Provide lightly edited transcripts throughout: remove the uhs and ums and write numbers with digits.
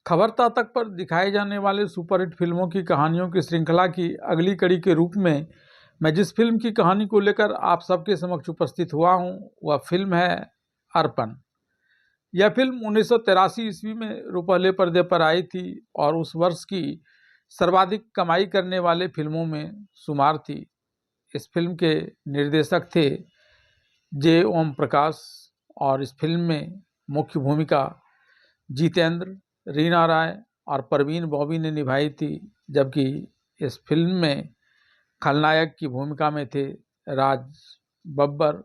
खबरता तक पर दिखाई जाने वाले सुपरहिट फिल्मों की कहानियों की श्रृंखला की अगली कड़ी के रूप में मैं जिस फिल्म की कहानी को लेकर आप सबके समक्ष उपस्थित हुआ हूं वह फिल्म है अर्पण। यह फिल्म 1983 ईस्वी में रुपहले पर्दे पर आई थी और उस वर्ष की सर्वाधिक कमाई करने वाले फिल्मों में शुमार थी। इस फिल्म के निर्देशक थे जे ओम प्रकाश और इस फिल्म में मुख्य भूमिका जितेंद्र, रीना राय और परवीन बॉबी ने निभाई थी, जबकि इस फिल्म में खलनायक की भूमिका में थे राज बब्बर।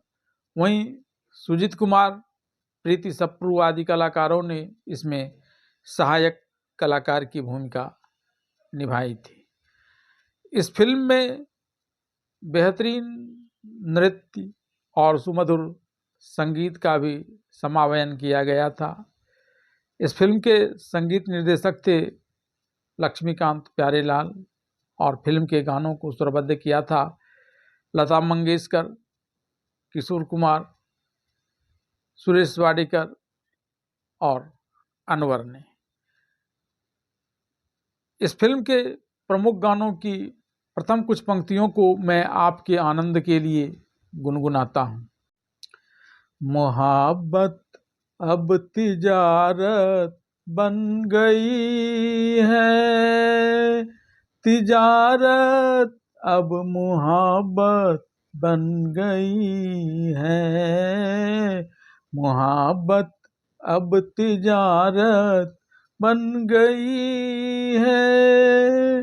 वहीं सुजीत कुमार, प्रीति सप्रू आदि कलाकारों ने इसमें सहायक कलाकार की भूमिका निभाई थी। इस फिल्म में बेहतरीन नृत्य और सुमधुर संगीत का भी समावेशन किया गया था। इस फिल्म के संगीत निर्देशक थे लक्ष्मीकांत प्यारेलाल और फिल्म के गानों को स्वरबद्ध किया था लता मंगेशकर, किशोर कुमार, सुरेश वाडीकर और अनवर ने। इस फिल्म के प्रमुख गानों की प्रथम कुछ पंक्तियों को मैं आपके आनंद के लिए गुनगुनाता हूँ। मोहब्बत अब तिजारत बन गई है, तिजारत अब मोहब्बत बन गई है, मोहब्बत अब तिजारत बन गई है,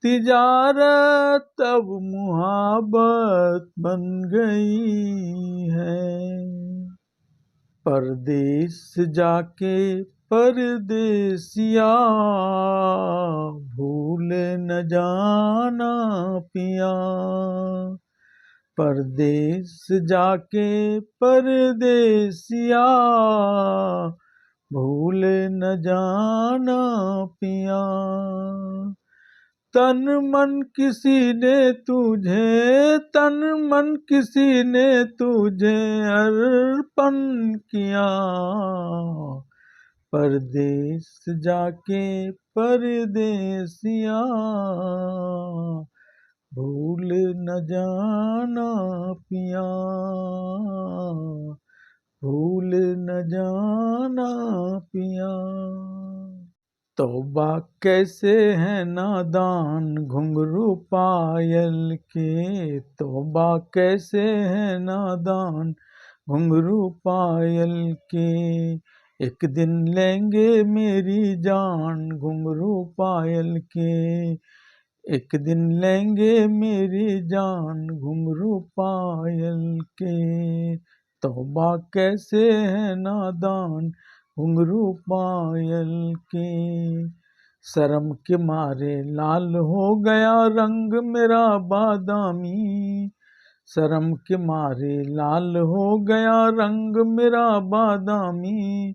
तिजारत अब मोहब्बत बन गई है। परदेस जाके परदेसिया भूल न जाना पिया, परदेस जाके परदेसिया भूल न जाना पिया। तन मन किसी ने तुझे, तन मन किसी ने तुझे अर्पण किया, परदेस जाके परदेसिया भूल न जाना पिया, भूल न जाना पिया। तौबा कैसे है नादान घुंघरू पायल के, तौबा कैसे है नादान घुंघरू पायल के, एक दिन लेंगे मेरी जान घुंघरू पायल के, एक दिन लेंगे मेरी जान घुंघरू पायल के। तौबा कैसे है नादान घुंघरू पायल के, शर्म के मारे लाल हो गया रंग मेरा बादामी, शर्म के मारे लाल हो गया रंग मेरा बादामी,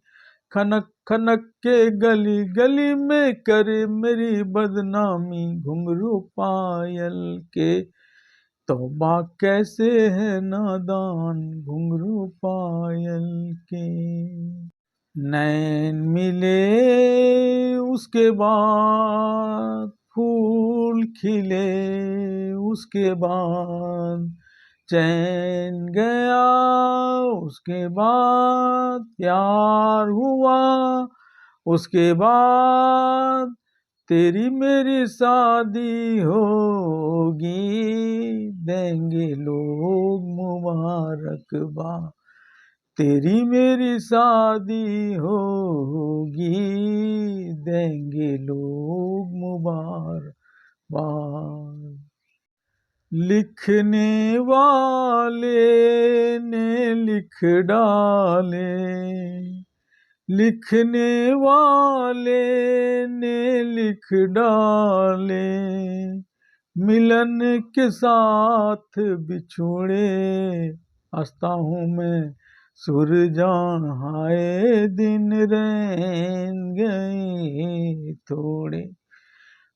खनक खनक के गली गली में करे मेरी बदनामी घुंघरू पायल के। तौबा कैसे है नादान घुंघरू पायल के। नैन मिले उसके बाद फूल खिले, उसके बाद चैन गया, उसके बाद प्यार हुआ, उसके बाद तेरी मेरी शादी होगी, देंगे लोग मुबारकबाद, तेरी मेरी शादी होगी, देंगे लोग मुबारकबाद। लिखने वाले ने लिख डाले, लिखने वाले ने लिख डाले, मिलन के साथ बिछुड़े, हंसता हूँ मैं सुरजान हाय दिन रैन गए थोड़े,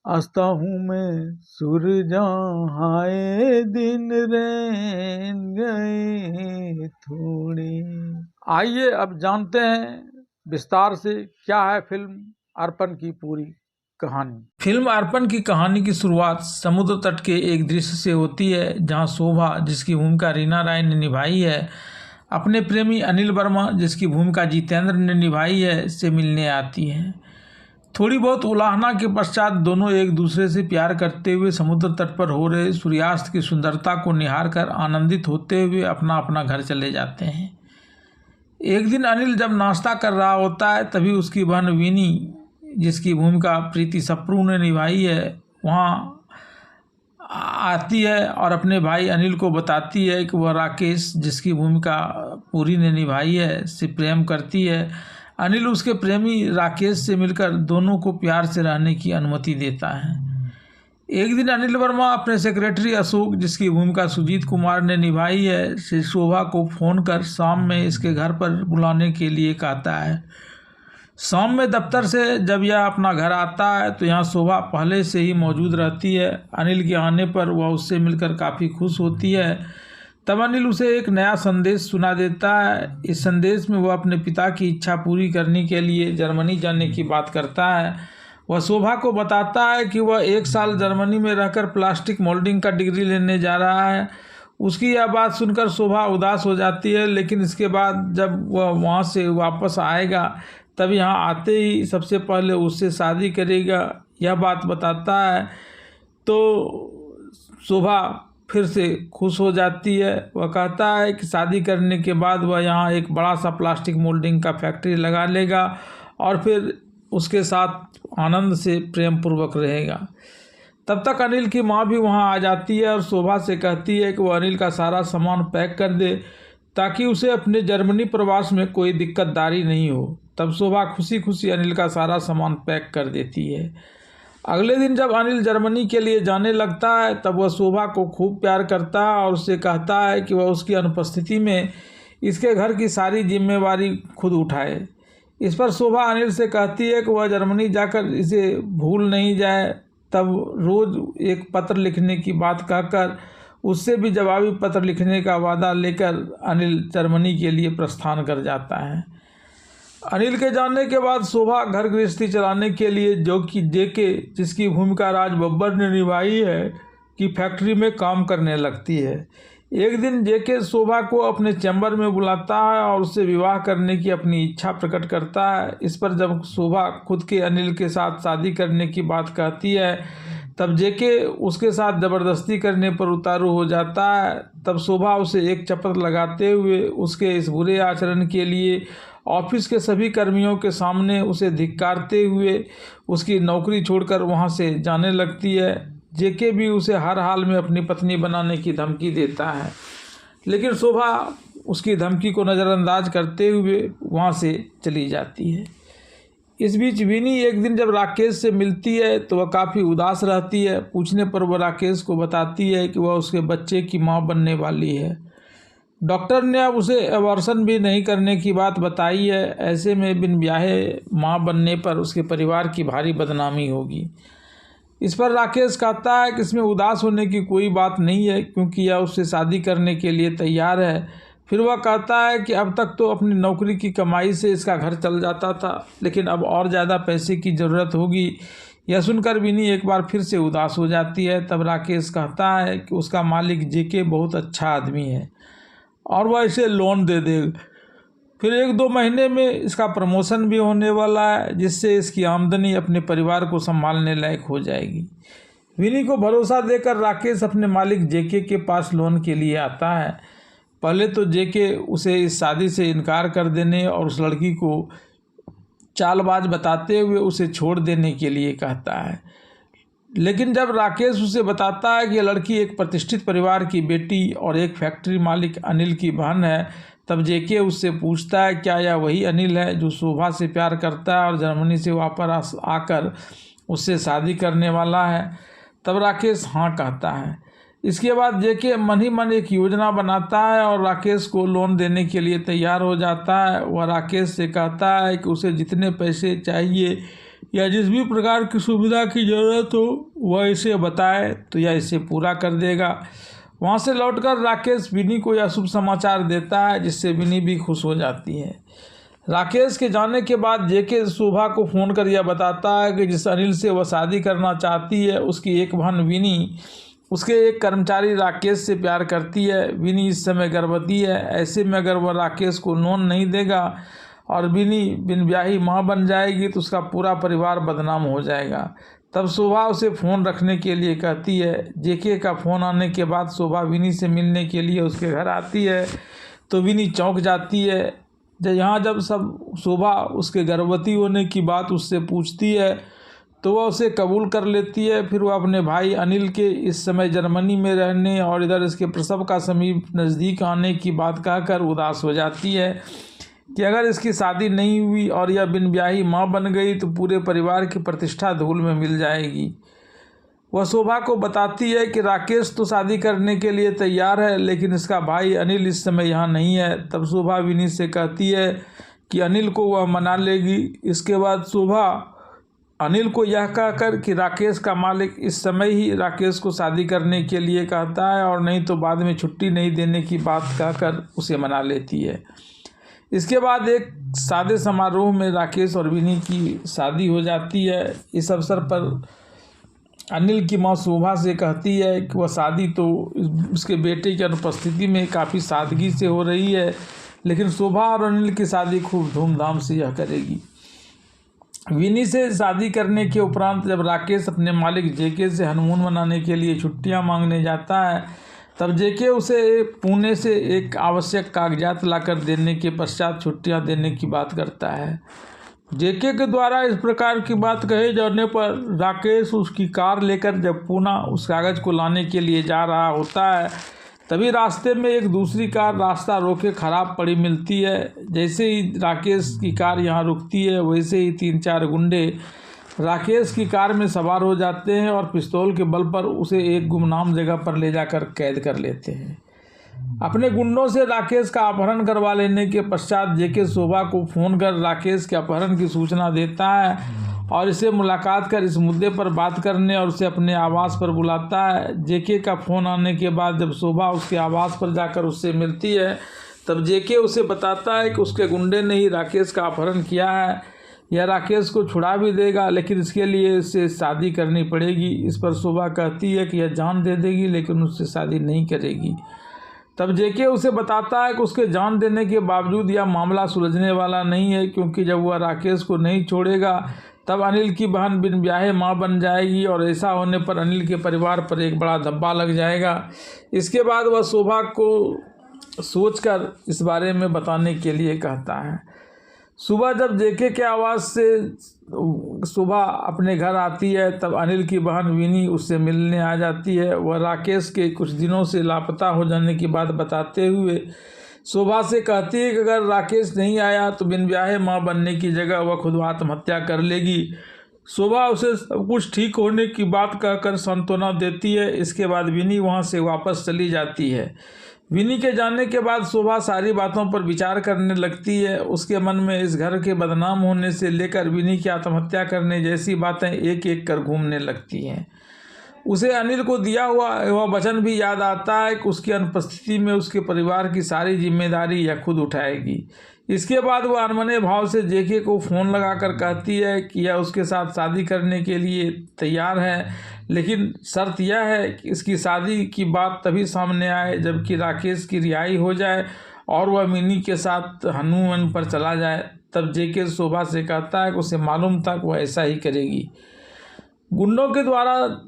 हंसता हूँ मैं सुरजान हाय दिन रैन गए थोड़े। आइए अब जानते हैं विस्तार से क्या है फिल्म अर्पण की पूरी कहानी। फिल्म अर्पण की कहानी की शुरुआत समुद्र तट के एक दृश्य से होती है, जहां शोभा, जिसकी भूमिका रीना राय ने निभाई है, अपने प्रेमी अनिल वर्मा, जिसकी भूमिका जितेंद्र ने निभाई है, से मिलने आती है। थोड़ी बहुत उलाहना के पश्चात दोनों एक दूसरे से प्यार करते हुए समुद्र तट पर हो रहे सूर्यास्त की सुंदरता को निहार कर आनंदित होते हुए अपना अपना घर चले जाते हैं। एक दिन अनिल जब नाश्ता कर रहा होता है, तभी उसकी बहन विनी, जिसकी भूमिका प्रीति सप्रू ने निभाई है, वहाँ आती है और अपने भाई अनिल को बताती है कि वह राकेश, जिसकी भूमिका पूरी ने निभाई है, से प्रेम करती है। अनिल उसके प्रेमी राकेश से मिलकर दोनों को प्यार से रहने की अनुमति देता है। एक दिन अनिल वर्मा अपने सेक्रेटरी अशोक, जिसकी भूमिका सुजीत कुमार ने निभाई है, से शोभा को फ़ोन कर शाम में इसके घर पर बुलाने के लिए कहता है। शाम में दफ्तर से जब यह अपना घर आता है तो यहाँ शोभा पहले से ही मौजूद रहती है। अनिल के आने पर वह उससे मिलकर काफ़ी खुश होती है। तब अनिल उसे एक नया संदेश सुना देता है। इस संदेश में वह अपने पिता की इच्छा पूरी करने के लिए जर्मनी जाने की बात करता है। वह शोभा को बताता है कि वह 1 साल जर्मनी में रहकर प्लास्टिक मोल्डिंग का डिग्री लेने जा रहा है। उसकी यह बात सुनकर शोभा उदास हो जाती है, लेकिन इसके बाद जब वह वहाँ से वापस आएगा तब यहाँ आते ही सबसे पहले उससे शादी करेगा, यह बात बताता है। तो शोभा फिर से खुश हो जाती है। वह कहता है कि शादी करने के बाद वह यहाँ एक बड़ा सा प्लास्टिक मोल्डिंग का फैक्ट्री लगा लेगा और फिर उसके साथ आनंद से प्रेम पूर्वक रहेगा। तब तक अनिल की माँ भी वहाँ आ जाती है और शोभा से कहती है कि वह अनिल का सारा सामान पैक कर दे ताकि उसे अपने जर्मनी प्रवास में कोई दिक्कतदारी नहीं हो। तब शोभा खुशी खुशी अनिल का सारा सामान पैक कर देती है। अगले दिन जब अनिल जर्मनी के लिए जाने लगता है तब वह शोभा को खूब प्यार करता है और उससे कहता है कि वह उसकी अनुपस्थिति में इसके घर की सारी जिम्मेवारी खुद उठाए। इस पर शोभा अनिल से कहती है कि वह जर्मनी जाकर इसे भूल नहीं जाए। तब रोज़ एक पत्र लिखने की बात कहकर उससे भी जवाबी पत्र लिखने का वादा लेकर अनिल जर्मनी के लिए प्रस्थान कर जाता है। अनिल के जाने के बाद शोभा घर गृहस्थी चलाने के लिए जो कि जेके, जिसकी भूमिका राज बब्बर ने निभाई है, की फैक्ट्री में काम करने लगती है। एक दिन जेके शोभा को अपने चैम्बर में बुलाता है और उससे विवाह करने की अपनी इच्छा प्रकट करता है। इस पर जब शोभा खुद के अनिल के साथ शादी करने की बात कहती है तब जेके उसके साथ ज़बरदस्ती करने पर उतारू हो जाता है। तब शोभा उसे एक चपत लगाते हुए उसके इस बुरे आचरण के लिए ऑफिस के सभी कर्मियों के सामने उसे धिक्कारते हुए उसकी नौकरी छोड़कर वहां से जाने लगती है। जेके भी उसे हर हाल में अपनी पत्नी बनाने की धमकी देता है, लेकिन शोभा उसकी धमकी को नज़रअंदाज करते हुए वहां से चली जाती है। इस बीच विनी एक दिन जब राकेश से मिलती है तो वह काफ़ी उदास रहती है। पूछने पर वह राकेश को बताती है कि वह उसके बच्चे की माँ बनने वाली है। डॉक्टर ने अब उसे एबॉर्शन भी नहीं करने की बात बताई है। ऐसे में बिन ब्याहे माँ बनने पर उसके परिवार की भारी बदनामी होगी। इस पर राकेश कहता है कि इसमें उदास होने की कोई बात नहीं है, क्योंकि यह उससे शादी करने के लिए तैयार है। फिर वह कहता है कि अब तक तो अपनी नौकरी की कमाई से इसका घर चल जाता था, लेकिन अब और ज़्यादा पैसे की ज़रूरत होगी। यह सुनकर विनी एक बार फिर से उदास हो जाती है। तब राकेश कहता है कि उसका मालिक जेके बहुत अच्छा आदमी है और वह इसे लोन दे देगा। फिर 1-2 महीने में इसका प्रमोशन भी होने वाला है, जिससे इसकी आमदनी अपने परिवार को संभालने लायक हो जाएगी। विनी को भरोसा देकर राकेश अपने मालिक जेके के पास लोन के लिए आता है। पहले तो जेके उसे इस शादी से इनकार कर देने और उस लड़की को चालबाज बताते हुए उसे छोड़ देने के लिए कहता है, लेकिन जब राकेश उसे बताता है कि यह लड़की एक प्रतिष्ठित परिवार की बेटी और एक फैक्ट्री मालिक अनिल की बहन है, तब जेके उससे पूछता है क्या यह वही अनिल है जो शोभा से प्यार करता है और जर्मनी से वापस आकर उससे शादी करने वाला है। तब राकेश हाँ कहता है। इसके बाद जेके मन ही मन एक योजना बनाता है और राकेश को लोन देने के लिए तैयार हो जाता है। वह राकेश से कहता है कि उसे जितने पैसे चाहिए या जिस भी प्रकार की सुविधा की ज़रूरत हो वह इसे बताए तो यह इसे पूरा कर देगा। वहाँ से लौटकर राकेश विनी को यह शुभ समाचार देता है, जिससे विनी भी खुश हो जाती है। राकेश के जाने के बाद जेके शोभा को फ़ोन कर यह बताता है कि जिस अनिल से वह शादी करना चाहती है उसकी एक बहन विनी उसके एक कर्मचारी राकेश से प्यार करती है। विनी इस समय गर्भवती है। ऐसे में अगर वह राकेश को लोन नहीं देगा और विनी बिन ब्याही माँ बन जाएगी तो उसका पूरा परिवार बदनाम हो जाएगा। तब शोभा उसे फ़ोन रखने के लिए कहती है। जेके का फ़ोन आने के बाद शोभा विनी से मिलने के लिए उसके घर आती है तो विनी चौंक जाती है। जब शोभा उसके गर्भवती होने की बात उससे पूछती है तो वह उसे कबूल कर लेती है। फिर वह अपने भाई अनिल के इस समय जर्मनी में रहने और इधर इसके प्रसव का समीप नज़दीक आने की बात कहकर उदास हो जाती है कि अगर इसकी शादी नहीं हुई और यह बिन ब्याही माँ बन गई तो पूरे परिवार की प्रतिष्ठा धूल में मिल जाएगी। वह शोभा को बताती है कि राकेश तो शादी करने के लिए तैयार है लेकिन इसका भाई अनिल इस समय यहाँ नहीं है। तब शोभा विनी से कहती है कि अनिल को वह मना लेगी। इसके बाद शोभा अनिल को यह कहकर कि राकेश का मालिक इस समय ही राकेश को शादी करने के लिए कहता है और नहीं तो बाद में छुट्टी नहीं देने की बात कहकर उसे मना लेती है। इसके बाद एक सादे समारोह में राकेश और विनी की शादी हो जाती है। इस अवसर पर अनिल की माँ शोभा से कहती है कि वह शादी तो उसके बेटे की अनुपस्थिति में काफ़ी सादगी से हो रही है लेकिन शोभा और अनिल की शादी खूब धूमधाम से यह करेगी। विनी से शादी करने के उपरांत जब राकेश अपने मालिक जेके से हनीमून मनाने के लिए छुट्टियां मांगने जाता है तब जेके उसे पुणे से एक आवश्यक कागजात लाकर देने के पश्चात छुट्टियां देने की बात करता है। जेके के द्वारा इस प्रकार की बात कहे जाने पर राकेश उसकी कार लेकर जब पुणे उस कागज़ को लाने के लिए जा रहा होता है तभी रास्ते में एक दूसरी कार रास्ता रोके खराब पड़ी मिलती है। जैसे ही राकेश की कार यहाँ रुकती है वैसे ही 3-4 गुंडे राकेश की कार में सवार हो जाते हैं और पिस्तौल के बल पर उसे एक गुमनाम जगह पर ले जाकर कैद कर लेते हैं। अपने गुंडों से राकेश का अपहरण करवा लेने के पश्चात जेके शोभा को फ़ोन कर राकेश के अपहरण की सूचना देता है और इसे मुलाकात कर इस मुद्दे पर बात करने और उसे अपने आवास पर बुलाता है। जेके का फ़ोन आने के बाद जब शोभा उसके आवास पर जाकर उससे मिलती है तब जेके उसे बताता है कि उसके गुंडे ने ही राकेश का अपहरण किया है। यह राकेश को छुड़ा भी देगा लेकिन इसके लिए उससे शादी करनी पड़ेगी। इस पर शोभा कहती है कि यह जान दे देगी लेकिन उससे शादी नहीं करेगी। तब जेके उसे बताता है कि उसके जान देने के बावजूद यह मामला सुलझने वाला नहीं है क्योंकि जब वह राकेश को नहीं छोड़ेगा तब अनिल की बहन बिन ब्याहे माँ बन जाएगी और ऐसा होने पर अनिल के परिवार पर एक बड़ा धब्बा लग जाएगा। इसके बाद वह शोभा को सोचकर इस बारे में बताने के लिए कहता है। सुबह जब जेके के आवाज़ से शोभा अपने घर आती है तब अनिल की बहन विनी उससे मिलने आ जाती है। वह राकेश के कुछ दिनों से लापता हो जाने की बात बताते हुए शोभा से कहती है कि अगर राकेश नहीं आया तो बिन ब्याहे माँ बनने की जगह वह खुद आत्महत्या कर लेगी। शोभा उसे सब कुछ ठीक होने की बात कहकर सांत्वना देती है। इसके बाद विनी वहाँ से वापस चली जाती है। विनी के जाने के बाद शोभा सारी बातों पर विचार करने लगती है। उसके मन में इस घर के बदनाम होने से लेकर विनी की आत्महत्या करने जैसी बातें एक एक कर घूमने लगती हैं। उसे अनिल को दिया हुआ वह वचन भी याद आता है कि उसकी अनुपस्थिति में उसके परिवार की सारी जिम्मेदारी यह खुद उठाएगी। इसके बाद वह अनमने भाव से जेके को फ़ोन लगाकर कहती है कि यह उसके साथ शादी करने के लिए तैयार है लेकिन शर्त यह है कि इसकी शादी की बात तभी सामने आए जबकि राकेश की रिहाई हो जाए और वह मिनी के साथ हनीमून पर चला जाए। तब जेके शोभा से कहता है कि उसे मालूम था कि वह ऐसा ही करेगी। गुंडों के द्वारा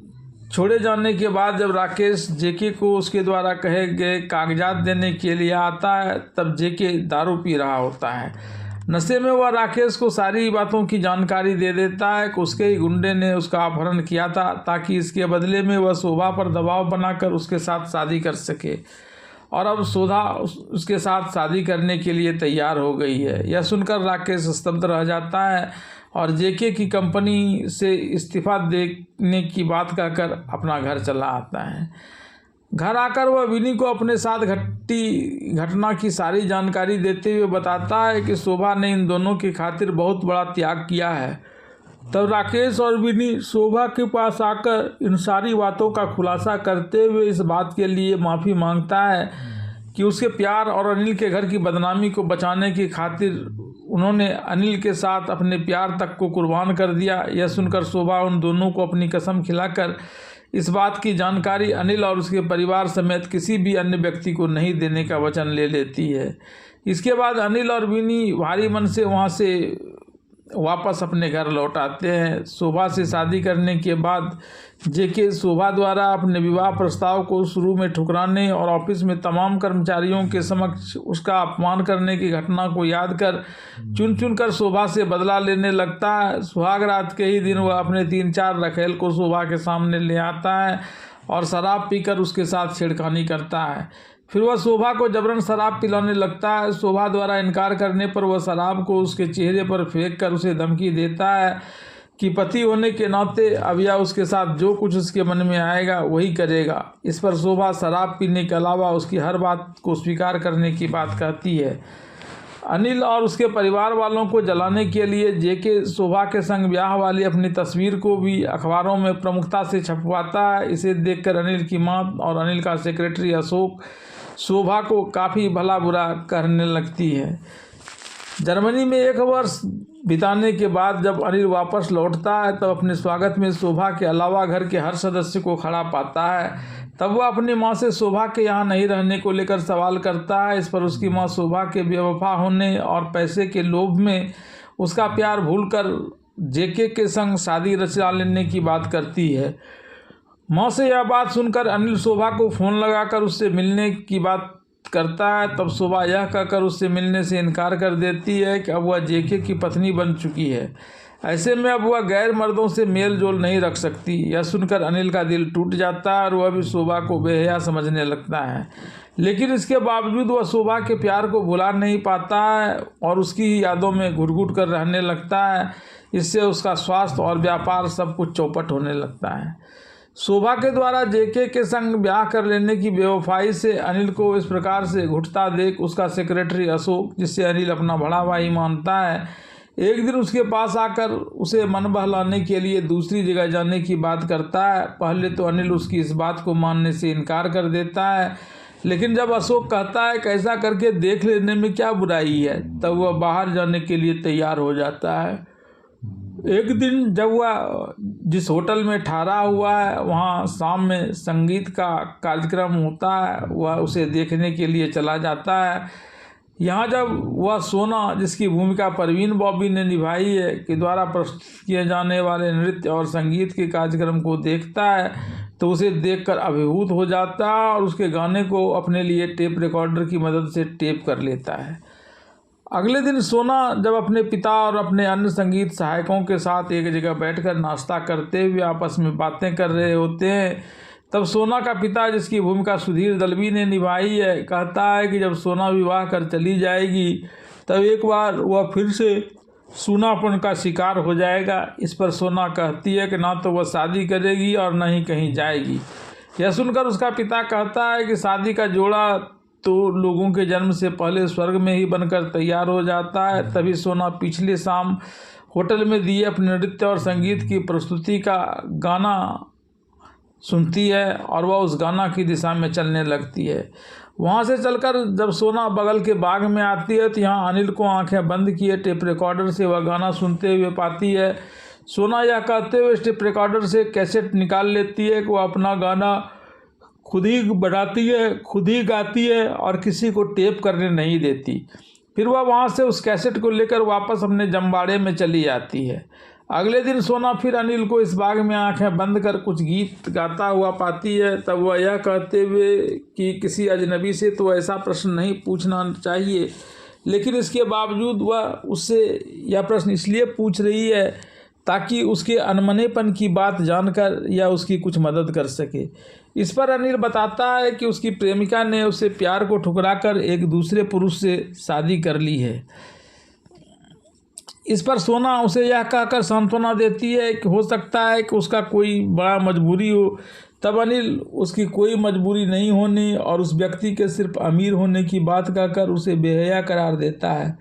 छोड़े जाने के बाद जब राकेश जेके को उसके द्वारा कहे गए कागजात देने के लिए आता है तब जेके दारू पी रहा होता है। नशे में वह राकेश को सारी बातों की जानकारी दे देता है कि उसके ही गुंडे ने उसका अपहरण किया था ताकि इसके बदले में वह शोभा पर दबाव बनाकर उसके साथ शादी कर सके और अब शोभा उसके साथ शादी करने के लिए तैयार हो गई है। यह सुनकर राकेश स्तब्ध रह जाता है और जेके की कंपनी से इस्तीफा देने की बात कहकर अपना घर चला आता है। घर आकर वह विनी को अपने साथ घटी घटना की सारी जानकारी देते हुए बताता है कि शोभा ने इन दोनों की खातिर बहुत बड़ा त्याग किया है। तब राकेश और विनी शोभा के पास आकर इन सारी बातों का खुलासा करते हुए इस बात के लिए माफ़ी मांगता है कि उसके प्यार और अनिल के घर की बदनामी को बचाने की खातिर उन्होंने अनिल के साथ अपने प्यार तक को कुर्बान कर दिया। यह सुनकर शोभा उन दोनों को अपनी कसम खिलाकर इस बात की जानकारी अनिल और उसके परिवार समेत किसी भी अन्य व्यक्ति को नहीं देने का वचन ले लेती है। इसके बाद अनिल और विनी भारी मन से वहाँ से वापस अपने घर लौट आते हैं। शोभा से शादी करने के बाद जेके शोभा द्वारा अपने विवाह प्रस्ताव को शुरू में ठुकराने और ऑफिस में तमाम कर्मचारियों के समक्ष उसका अपमान करने की घटना को याद कर चुन चुन कर शोभा से बदला लेने लगता है। सुहाग रात के ही दिन वह अपने 3-4 रखेल को शोभा के सामने ले आता है और शराब पीकर उसके साथ छेड़खानी करता है। फिर वह शोभा को जबरन शराब पिलाने लगता है। शोभा द्वारा इनकार करने पर वह शराब को उसके चेहरे पर फेंक कर उसे धमकी देता है कि पति होने के नाते अब यह उसके साथ जो कुछ उसके मन में आएगा वही करेगा। इस पर शोभा शराब पीने के अलावा उसकी हर बात को स्वीकार करने की बात कहती है। अनिल और उसके परिवार वालों को जलाने के लिए जेके शोभा के संग ब्याह वाली अपनी तस्वीर को भी अखबारों में प्रमुखता से छपवाता है। इसे देखकर अनिल की मां और अनिल का सेक्रेटरी अशोक शोभा को काफ़ी भला बुरा करने लगती है। जर्मनी में 1 वर्ष बिताने के बाद जब अनिल वापस लौटता है तब अपने स्वागत में शोभा के अलावा घर के हर सदस्य को खड़ा पाता है। तब वह अपनी मां से शोभा के यहाँ नहीं रहने को लेकर सवाल करता है। इस पर उसकी मां शोभा के बेवफा होने और पैसे के लोभ में उसका प्यार भूलकर जेके के संग शादी रचा लेने की बात करती है। मां से यह बात सुनकर अनिल शोभा को फ़ोन लगाकर उससे मिलने की बात करता है। तब शोभा यह कहकर उससे मिलने से इनकार कर देती है कि अब वह जेके की पत्नी बन चुकी है। ऐसे में अब वह गैर मर्दों से मेल जोल नहीं रख सकती। यह सुनकर अनिल का दिल टूट जाता है और वह भी शोभा को बेहया समझने लगता है। लेकिन इसके बावजूद वह शोभा के प्यार को भुला नहीं पाता है और उसकी यादों में घुट-घुट कर रहने लगता है। इससे उसका स्वास्थ्य और व्यापार सब कुछ चौपट होने लगता है। शोभा के द्वारा जेके के संग ब्याह कर लेने की बेवफाई से अनिल को इस प्रकार से घुटता देख उसका सेक्रेटरी अशोक, जिससे अनिल अपना बड़ा भाई मानता है, एक दिन उसके पास आकर उसे मन बहलाने के लिए दूसरी जगह जाने की बात करता है। पहले तो अनिल उसकी इस बात को मानने से इनकार कर देता है, लेकिन जब अशोक कहता है कि ऐसा करके देख लेने में क्या बुराई है, तब वह बाहर जाने के लिए तैयार हो जाता है। एक दिन जब वह जिस होटल में ठहरा हुआ है वहाँ शाम में संगीत का कार्यक्रम होता है, वह उसे देखने के लिए चला जाता है। यहाँ जब वह सोना, जिसकी भूमिका परवीन बॉबी ने निभाई है, के द्वारा प्रस्तुत किए जाने वाले नृत्य और संगीत के कार्यक्रम को देखता है तो उसे देखकर अभिभूत हो जाता है और उसके गाने को अपने लिए टेप रिकॉर्डर की मदद से टेप कर लेता है। अगले दिन सोना जब अपने पिता और अपने अन्य संगीत सहायकों के साथ एक जगह बैठकर नाश्ता करते हुए आपस में बातें कर रहे होते हैं, तब सोना का पिता, जिसकी भूमिका सुधीर दलवी ने निभाई है, कहता है कि जब सोना विवाह कर चली जाएगी तब एक बार वह फिर से सूनापन का शिकार हो जाएगा। इस पर सोना कहती है कि ना तो वह शादी करेगी और न ही कहीं जाएगी। यह सुनकर उसका पिता कहता है कि शादी का जोड़ा तो लोगों के जन्म से पहले स्वर्ग में ही बनकर तैयार हो जाता है। तभी सोना पिछले शाम होटल में दिए अपने नृत्य और संगीत की प्रस्तुति का गाना सुनती है और वह उस गाना की दिशा में चलने लगती है। वहाँ से चलकर जब सोना बगल के बाग में आती है तो यहाँ अनिल को आंखें बंद किए टेप रिकॉर्डर से वह गाना सुनते हुए पाती है। सोना यह कहते हुए टेप रिकॉर्डर से कैसेट निकाल लेती है कि वह अपना गाना खुद ही बनाती है, खुद ही गाती है और किसी को टेप करने नहीं देती। फिर वह वहाँ से उस कैसेट को लेकर वापस अपने जमवाड़े में चली जाती है। अगले दिन सोना फिर अनिल को इस बाग में आंखें बंद कर कुछ गीत गाता हुआ पाती है। तब वह यह कहते हुए कि किसी अजनबी से तो ऐसा प्रश्न नहीं पूछना चाहिए, लेकिन इसके बावजूद वह उससे यह प्रश्न इसलिए पूछ रही है ताकि उसके अनमनेपन की बात जानकर या उसकी कुछ मदद कर सके। इस पर अनिल बताता है कि उसकी प्रेमिका ने उसे प्यार को ठुकराकर एक दूसरे पुरुष से शादी कर ली है। इस पर सोना उसे यह कहकर सांत्वना देती है कि हो सकता है कि उसका कोई बड़ा मजबूरी हो। तब अनिल उसकी कोई मजबूरी नहीं होने और उस व्यक्ति के सिर्फ अमीर होने की बात कहकर उसे बेहया करार देता है।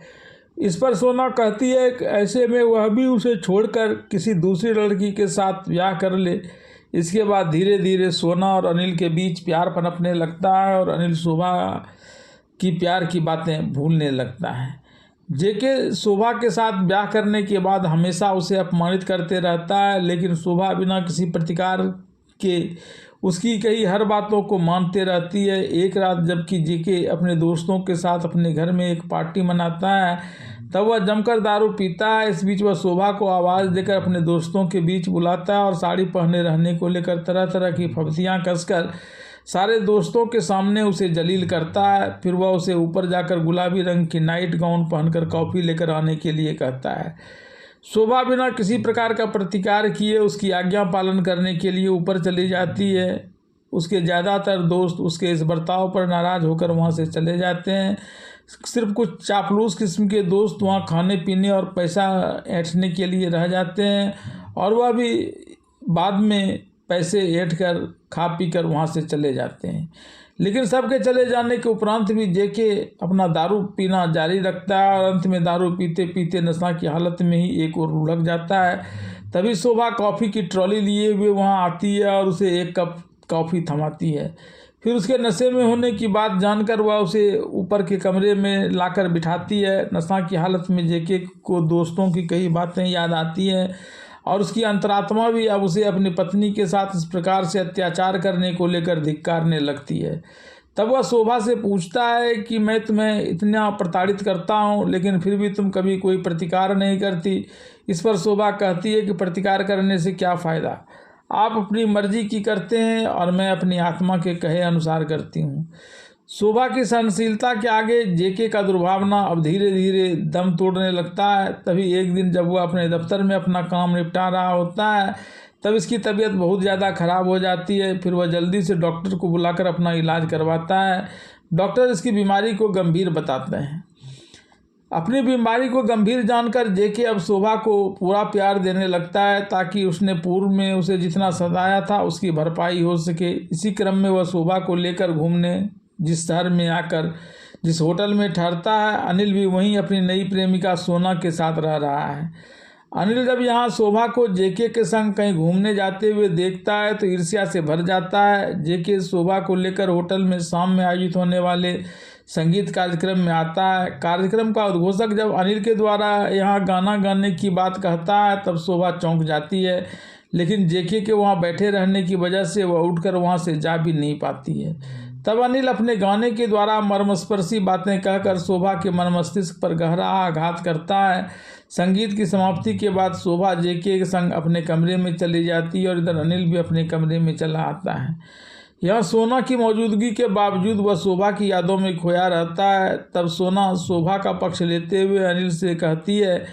इस पर सोना कहती है कि ऐसे में वह भी उसे छोड़कर किसी दूसरी लड़की के साथ ब्याह कर ले। इसके बाद धीरे धीरे सोना और अनिल के बीच प्यार पनपने लगता है और अनिल शोभा की प्यार की बातें भूलने लगता है। जेके शोभा के साथ ब्याह करने के बाद हमेशा उसे अपमानित करते रहता है, लेकिन शोभा बिना किसी प्रतिकार के उसकी कई हर बातों को मानते रहती है। एक रात जबकि जेके अपने दोस्तों के साथ अपने घर में एक पार्टी मनाता है, तब वह जमकर दारू पीता है। इस बीच वह शोभा को आवाज़ देकर अपने दोस्तों के बीच बुलाता है और साड़ी पहने रहने को लेकर तरह तरह की फब्तियाँ कसकर सारे दोस्तों के सामने उसे जलील करता है। फिर वह उसे ऊपर जाकर गुलाबी रंग की नाइट गाउन पहनकर कॉफ़ी लेकर आने के लिए कहता है। शोभा बिना किसी प्रकार का प्रतिकार किए उसकी आज्ञा पालन करने के लिए ऊपर चली जाती है। उसके ज़्यादातर दोस्त उसके इस बर्ताव पर नाराज़ होकर वहाँ से चले जाते हैं। सिर्फ कुछ चापलूस किस्म के दोस्त वहाँ खाने पीने और पैसा ऐंठने के लिए रह जाते हैं, और वह भी बाद में पैसे ऐंठ कर खा पी कर वहाँ से चले जाते हैं। लेकिन सबके चले जाने के उपरांत भी जेके अपना दारू पीना जारी रखता है और अंत में दारू पीते पीते नशा की हालत में ही एक ओर लुढ़क जाता है। तभी शोभा कॉफ़ी की ट्रॉली लिए हुए वहाँ आती है और उसे एक कप कॉफ़ी थमाती है। फिर उसके नशे में होने की बात जानकर वह उसे ऊपर के कमरे में लाकर बिठाती है। नशा की हालत में जेके को दोस्तों की कई बातें याद आती हैं और उसकी अंतरात्मा भी अब उसे अपनी पत्नी के साथ इस प्रकार से अत्याचार करने को लेकर धिक्कारने लगती है। तब वह शोभा से पूछता है कि मैं तुम्हें इतना प्रताड़ित करता हूँ, लेकिन फिर भी तुम कभी कोई प्रतिकार नहीं करती। इस पर शोभा कहती है कि प्रतिकार करने से क्या फ़ायदा, आप अपनी मर्जी की करते हैं और मैं अपनी आत्मा के कहे अनुसार करती हूँ। शोभा की सहनशीलता के आगे जेके का दुर्भावना अब धीरे धीरे दम तोड़ने लगता है। तभी एक दिन जब वह अपने दफ्तर में अपना काम निपटा रहा होता है, तब इसकी तबीयत बहुत ज़्यादा खराब हो जाती है। फिर वह जल्दी से डॉक्टर को बुलाकर अपना इलाज करवाता है। डॉक्टर इसकी बीमारी को गंभीर बताते हैं। अपनी बीमारी को गंभीर जानकर जेके अब शोभा को पूरा प्यार देने लगता है ताकि उसने पूर्व में उसे जितना सताया था उसकी भरपाई हो सके। इसी क्रम में वह शोभा को लेकर घूमने जिस शहर में आकर जिस होटल में ठहरता है, अनिल भी वहीं अपनी नई प्रेमिका सोना के साथ रह रहा है। अनिल जब यहाँ शोभा को जेके के संग कहीं घूमने जाते हुए देखता है तो ईर्ष्या से भर जाता है। जेके शोभा को लेकर होटल में शाम में आयोजित होने वाले संगीत कार्यक्रम में आता है। कार्यक्रम का उद्घोषक जब अनिल के द्वारा यहाँ गाना गाने की बात कहता है तब शोभा चौंक जाती है, लेकिन जेके के वहाँ बैठे रहने की वजह से वह उठकर वहाँ से जा भी नहीं पाती है। तब अनिल अपने गाने के द्वारा मर्मस्पर्शी बातें कहकर शोभा के मन मस्तिष्क पर गहरा आघात करता है। संगीत की समाप्ति के बाद शोभा जेके के संग अपने कमरे में चली जाती है और इधर अनिल भी अपने कमरे में चला आता है। यहाँ सोना की मौजूदगी के बावजूद वह शोभा की यादों में खोया रहता है। तब सोना शोभा का पक्ष लेते हुए अनिल से कहती है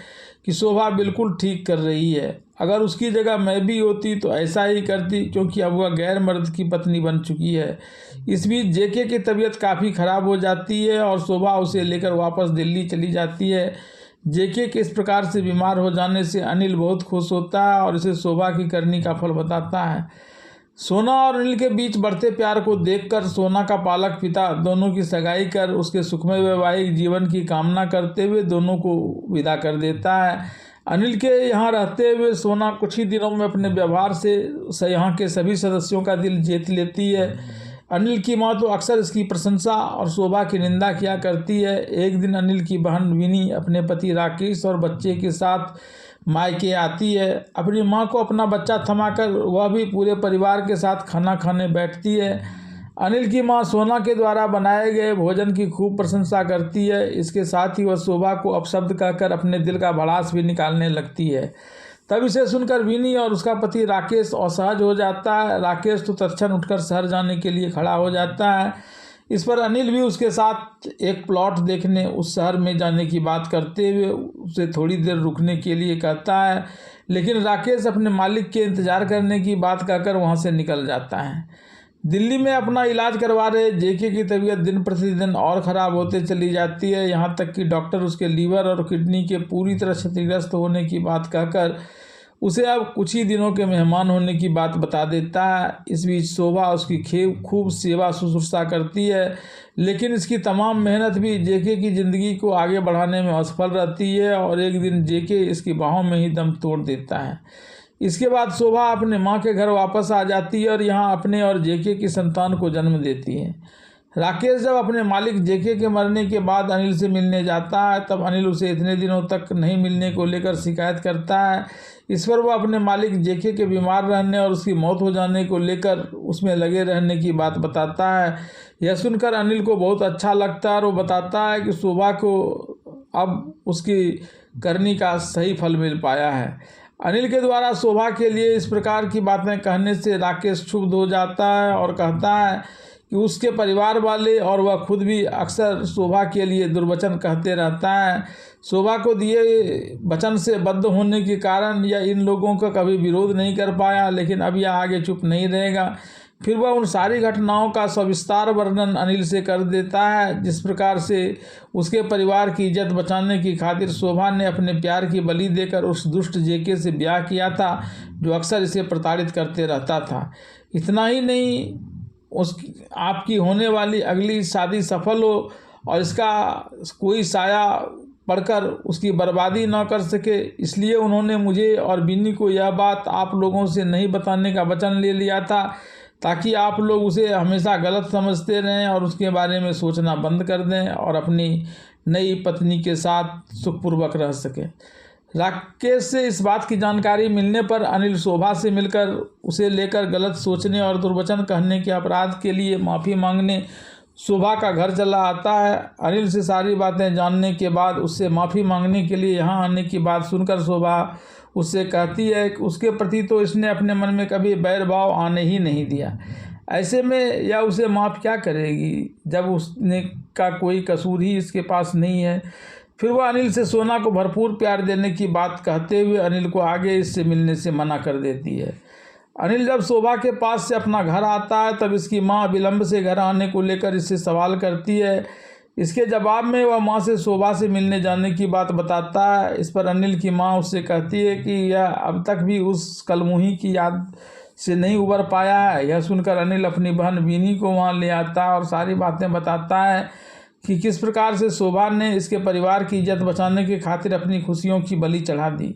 कि शोभा बिल्कुल ठीक कर रही है, अगर उसकी जगह मैं भी होती तो ऐसा ही करती, क्योंकि अब वह गैर मर्द की पत्नी बन चुकी है। इस बीच जेके की तबीयत काफ़ी ख़राब हो जाती है और शोभा उसे लेकर वापस दिल्ली चली जाती है। जेके के इस प्रकार से बीमार हो जाने से अनिल बहुत खुश होता है और इसे शोभा की करनी का फल बताता है। सोना और अनिल के बीच बढ़ते प्यार को देखकर सोना का पालक पिता दोनों की सगाई कर उसके सुखमय वैवाहिक जीवन की कामना करते हुए दोनों को विदा कर देता है। अनिल के यहाँ रहते हुए सोना कुछ ही दिनों में अपने व्यवहार से यहाँ के सभी सदस्यों का दिल जीत लेती है। अनिल की माँ तो अक्सर इसकी प्रशंसा और शोभा की निंदा किया करती है। एक दिन अनिल की बहन विनी अपने पति राकेश और बच्चे के साथ मायके आती है। अपनी माँ को अपना बच्चा थमाकर वह भी पूरे परिवार के साथ खाना खाने बैठती है। अनिल की माँ सोना के द्वारा बनाए गए भोजन की खूब प्रशंसा करती है। इसके साथ ही वह शोभा को अपशब्द कहकर अपने दिल का भड़ास भी निकालने लगती है। तब इसे सुनकर विनी और उसका पति राकेश असहज हो जाता है। राकेश तो तत्क्षण उठकर शहर जाने के लिए खड़ा हो जाता है। इस पर अनिल भी उसके साथ एक प्लॉट देखने उस शहर में जाने की बात करते हुए उसे थोड़ी देर रुकने के लिए कहता है, लेकिन राकेश अपने मालिक के इंतज़ार करने की बात कहकर वहाँ से निकल जाता है। दिल्ली में अपना इलाज करवा रहे जेके की तबीयत दिन प्रतिदिन और ख़राब होते चली जाती है। यहाँ तक कि डॉक्टर उसके लीवर और किडनी के पूरी तरह क्षतिग्रस्त होने की बात कहकर उसे अब कुछ ही दिनों के मेहमान होने की बात बता देता है। इस बीच शोभा उसकी खूब सेवा शुश्रूषा करती है, लेकिन इसकी तमाम मेहनत भी जेके की ज़िंदगी को आगे बढ़ाने में असफल रहती है और एक दिन जेके इसकी बाहों में ही दम तोड़ देता है। इसके बाद शोभा अपने माँ के घर वापस आ जाती है और यहाँ अपने और जेके की संतान को जन्म देती है। राकेश जब अपने मालिक जेके के मरने के बाद अनिल से मिलने जाता है तब अनिल उसे इतने दिनों तक नहीं मिलने को लेकर शिकायत करता है। इस पर वह अपने मालिक जेके के बीमार रहने और उसकी मौत हो जाने को लेकर उसमें लगे रहने की बात बताता है। यह सुनकर अनिल को बहुत अच्छा लगता है और वो बताता है कि शोभा को अब उसकी करनी का सही फल मिल पाया है। अनिल के द्वारा शोभा के लिए इस प्रकार की बातें कहने से राकेश क्षुब्ध हो जाता है और कहता है कि उसके परिवार वाले और वह खुद भी अक्सर शोभा के लिए दुर्वचन कहते रहता है। शोभा को दिए वचन से बद्ध होने के कारण यह इन लोगों का कभी विरोध नहीं कर पाया, लेकिन अब यह आगे चुप नहीं रहेगा। फिर वह उन सारी घटनाओं का सविस्तार वर्णन अनिल से कर देता है, जिस प्रकार से उसके परिवार की इज्जत बचाने की खातिर शोभा ने अपने प्यार की बलि देकर उस दुष्ट जेके से ब्याह किया था, जो अक्सर इसे प्रताड़ित करते रहता था। इतना ही नहीं, उसकी आपकी होने वाली अगली शादी सफल हो और इसका कोई साया पढ़कर उसकी बर्बादी न कर सके, इसलिए उन्होंने मुझे और बिन्नी को यह बात आप लोगों से नहीं बताने का वचन ले लिया था, ताकि आप लोग उसे हमेशा गलत समझते रहें और उसके बारे में सोचना बंद कर दें और अपनी नई पत्नी के साथ सुखपूर्वक रह सकें। राकेश से इस बात की जानकारी मिलने पर अनिल शोभा से मिलकर उसे लेकर गलत सोचने और दुर्वचन कहने के अपराध के लिए माफ़ी मांगने शोभा का घर चला आता है। अनिल से सारी बातें जानने के बाद उससे माफ़ी मांगने के लिए यहाँ आने की बात सुनकर शोभा उससे कहती है कि उसके प्रति तो इसने अपने मन में कभी बैर भाव आने ही नहीं दिया। ऐसे में यह उसे माफ़ क्या करेगी जब उसने का कोई कसूर ही इसके पास नहीं है। फिर वह अनिल से सोना को भरपूर प्यार देने की बात कहते हुए अनिल को आगे इससे मिलने से मना कर देती है। अनिल जब शोभा के पास से अपना घर आता है तब इसकी माँ विलंब से घर आने को लेकर इससे सवाल करती है। इसके जवाब में वह माँ से शोभा से मिलने जाने की बात बताता है। इस पर अनिल की माँ उससे कहती है कि यह अब तक भी उस कलमुही की याद से नहीं उबर पाया है। यह सुनकर अनिल अपनी बहन बीनी को वहाँ ले आता है और सारी बातें बताता है कि किस प्रकार से शोभा ने इसके परिवार की इज्जत बचाने के खातिर अपनी खुशियों की बलि चढ़ा दी।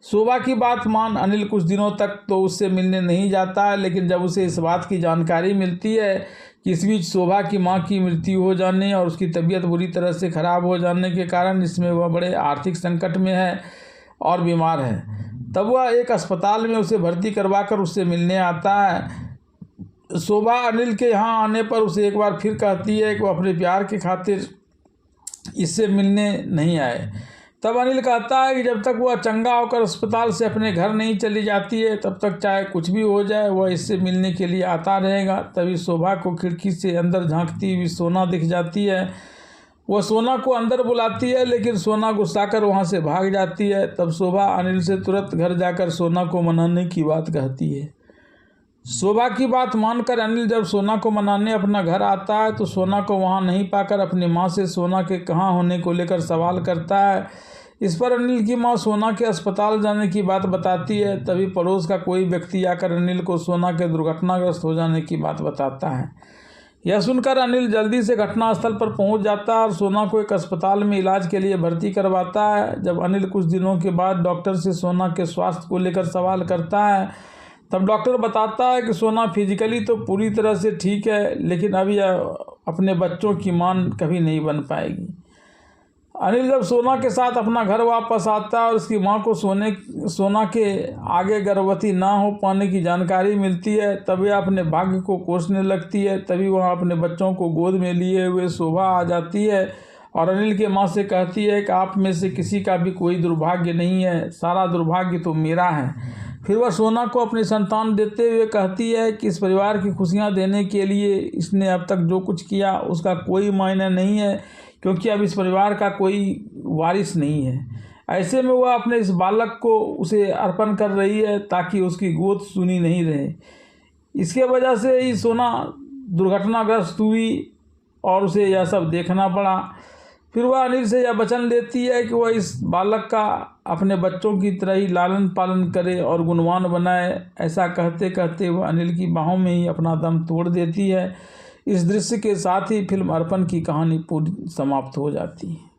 शोभा की बात मान अनिल कुछ दिनों तक तो उससे मिलने नहीं जाता है, लेकिन जब उसे इस बात की जानकारी मिलती है कि इस बीच शोभा की मां की मृत्यु हो जाने और उसकी तबीयत बुरी तरह से खराब हो जाने के कारण इसमें वह बड़े आर्थिक संकट में है और बीमार है, तब वह एक अस्पताल में उसे भर्ती करवाकर उससे मिलने आता है। शोभा अनिल के यहाँ आने पर उसे एक बार फिर कहती है कि वह अपने प्यार के खातिर इससे मिलने नहीं आए। तब अनिल कहता है कि जब तक वह चंगा होकर अस्पताल से अपने घर नहीं चली जाती है तब तक चाहे कुछ भी हो जाए वह इससे मिलने के लिए आता रहेगा। तभी शोभा को खिड़की से अंदर झांकती हुई सोना दिख जाती है। वह सोना को अंदर बुलाती है, लेकिन सोना गुस्सा कर वहाँ से भाग जाती है। तब शोभा अनिल से तुरंत घर जाकर सोना को मनाने की बात कहती है। शोभा की बात मानकर अनिल जब सोना को मनाने अपना घर आता है तो सोना को वहाँ नहीं पाकर अपनी माँ से सोना के कहाँ होने को लेकर सवाल करता है। इस पर अनिल की माँ सोना के अस्पताल जाने की बात बताती है। तभी पड़ोस का कोई व्यक्ति आकर अनिल को सोना के दुर्घटनाग्रस्त हो जाने की बात बताता है। यह सुनकर अनिल जल्दी से घटनास्थल पर पहुंच जाता है और सोना को एक अस्पताल में इलाज के लिए भर्ती करवाता है। जब अनिल कुछ दिनों के बाद डॉक्टर से सोना के स्वास्थ्य को लेकर सवाल करता है तब डॉक्टर बताता है कि सोना फिजिकली तो पूरी तरह से ठीक है, लेकिन अब यह अपने बच्चों की मां कभी नहीं बन पाएगी। अनिल जब सोना के साथ अपना घर वापस आता है और उसकी मां को सोना के आगे गर्भवती ना हो पाने की जानकारी मिलती है तब वह अपने भाग्य को कोसने लगती है। तभी वह अपने बच्चों को गोद में लिए हुए शोभा आ जाती है और अनिल के मां से कहती है कि आप में से किसी का भी कोई दुर्भाग्य नहीं है, सारा दुर्भाग्य तो मेरा है। फिर वह सोना को अपनी संतान देते हुए कहती है कि इस परिवार की खुशियां देने के लिए इसने अब तक जो कुछ किया उसका कोई मायने नहीं है, क्योंकि अब इस परिवार का कोई वारिस नहीं है। ऐसे में वह अपने इस बालक को उसे अर्पण कर रही है ताकि उसकी गोद सुनी नहीं रहे। इसके वजह से ही सोना दुर्घटनाग्रस्त हुई और उसे यह सब देखना पड़ा। फिर वह अनिल से यह वचन लेती है कि वह इस बालक का अपने बच्चों की तरह ही लालन पालन करे और गुणवान बनाए। ऐसा कहते कहते वह अनिल की बाहों में ही अपना दम तोड़ देती है। इस दृश्य के साथ ही फिल्म अर्पण की कहानी पूरी समाप्त हो जाती है।